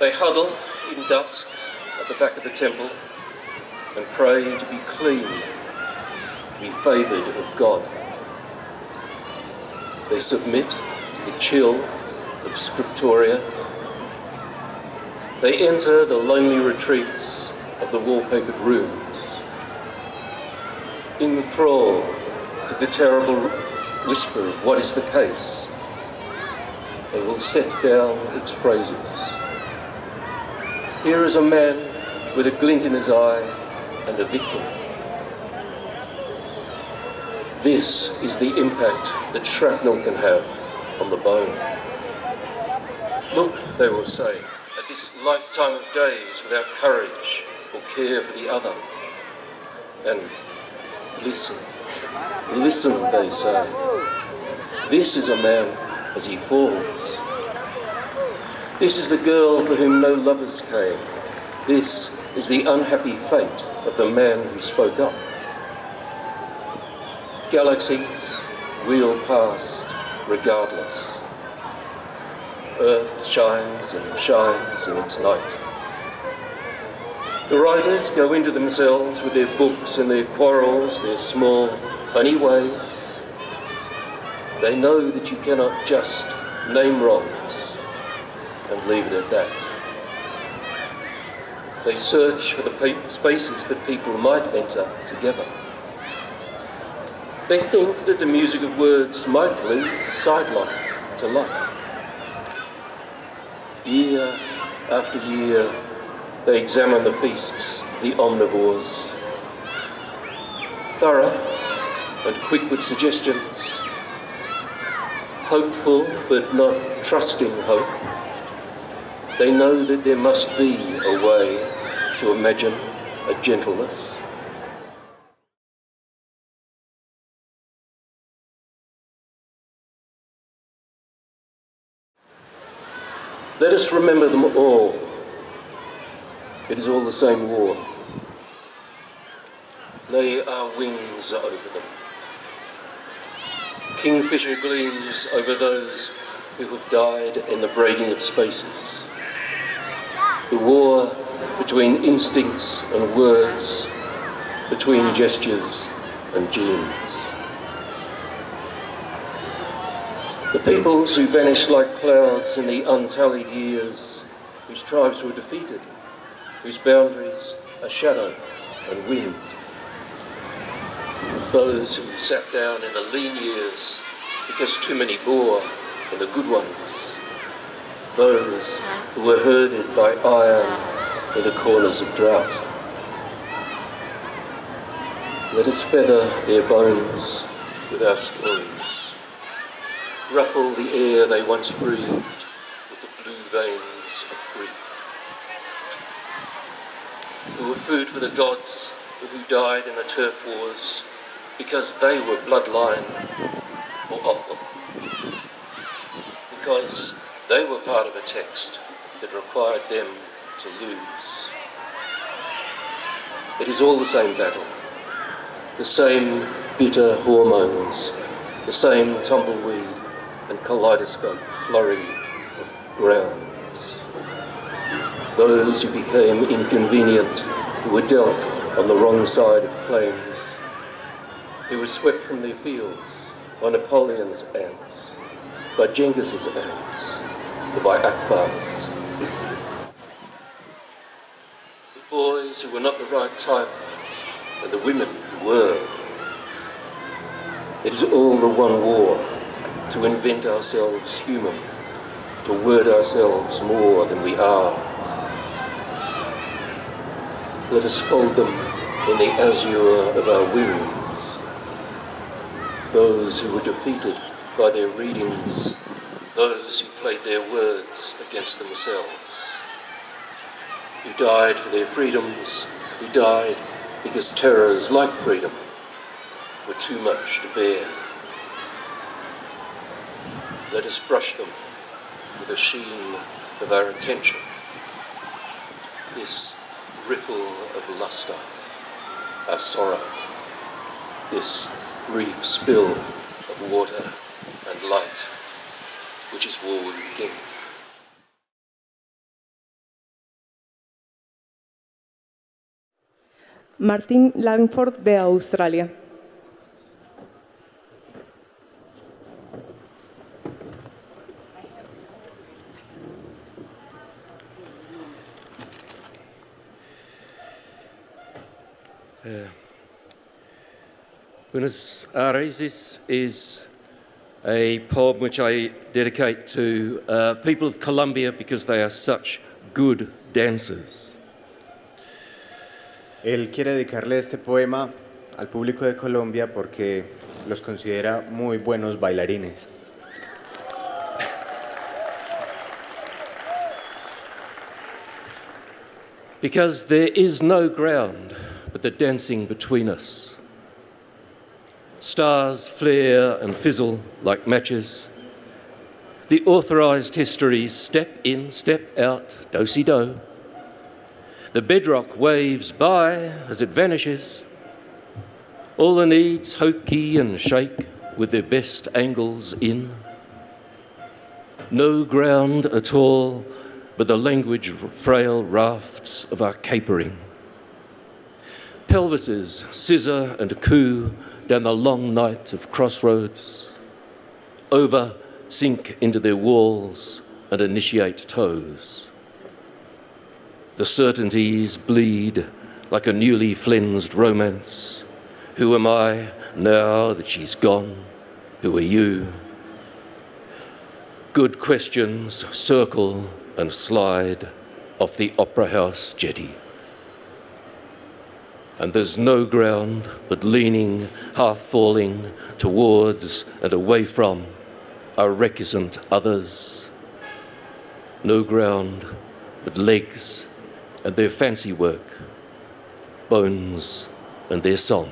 They huddle in dusk at the back of the temple and pray to be clean, to be favoured of God. They submit to the chill of scriptoria. They enter the lonely retreats of the wallpapered rooms, in thrall to the terrible whisper of what is the case. They will set down its phrases. Here is a man with a glint in his eye and a victim. This is the impact that shrapnel can have on the bone. Look, they will say, at this lifetime of days without courage or care for the other. And listen, listen, they say. This is a man as he falls. This is the girl for whom no lovers came. This is the unhappy fate of the man who spoke up. Galaxies wheel past regardless. Earth shines and shines in its night. The writers go into themselves with their books and their quarrels, their small, funny ways. They know that you cannot just name wrongs and leave it at that. They search for the spaces that people might enter together. They think that the music of words might lead sideline to luck. Year after year, they examine the feasts of the omnivores. Thorough and quick with suggestions. Hopeful but not trusting hope. They know that there must be a way to imagine a gentleness. Let us remember them all. It is all the same war. Lay our wings over them. Kingfisher gleams over those who have died in the braiding of spaces. The war between instincts and words, between gestures and genes. The peoples who vanished like clouds in the untallied years, whose tribes were defeated, whose boundaries are shadow and wind. Those who sat down in the lean years because too many bore in the good ones. Those who were herded by iron in the corners of drought. Let us feather their bones with our stories. Ruffle the air they once breathed with the blue veins of grief. Who were food for the gods, who died in the turf wars because they were bloodline or offal. Because they were part of a text that required them to lose. It is all the same battle, the same bitter hormones, the same tumbleweed and kaleidoscope flurry of grounds. Those who became inconvenient, who were dealt on the wrong side of claims, who were swept from their fields by Napoleon's ants, by Genghis's ants, or by Akbar's. The boys who were not the right type, and the women who were. It is all the one war, to invent ourselves human, to word ourselves more than we are. Let us fold them in the azure of our wings. Those who were defeated by their readings, those who played their words against themselves, who died for their freedoms, who died because terrors like freedom were too much to bear. Let us brush them with the sheen of our attention, this riffle of lustre, our sorrow, this brief spill of water and light, which is war with the king. Martin Langford de Australia. Buenos Aires is a poem which I dedicate to people of Colombia because they are such good dancers. Él quiere dedicarle este poema al público de Colombia porque los considera muy buenos bailarines. Because there is no ground but the dancing between us. Stars flare and fizzle like matches. The authorised histories step in, step out, do-si-do. The bedrock waves by as it vanishes. All the needs hokey and shake with their best angles in. No ground at all but the language frail rafts of our capering. Pelvises scissor and coo down the long night of crossroads. Over, sink into their walls and initiate toes. The certainties bleed like a newly flensed romance. Who am I now that she's gone? Who are you? Good questions circle and slide off the Opera House jetty. And there's no ground but leaning, half falling towards and away from our recusant others. No ground but legs and their fancy work, bones and their song.